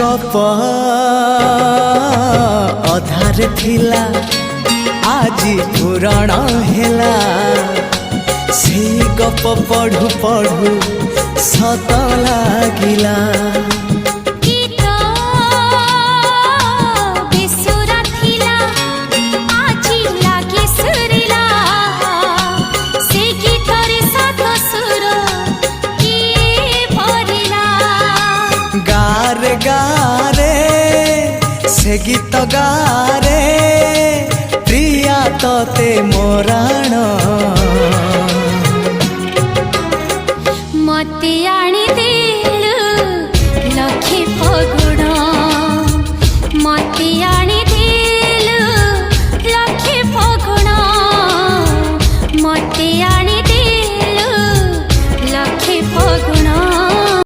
गप अधार थिला आजी पुराण हेला से गप पढ़ु पढ़ु सत लागिला। गारे गारे से गीत गारे प्रिया तोते मोराण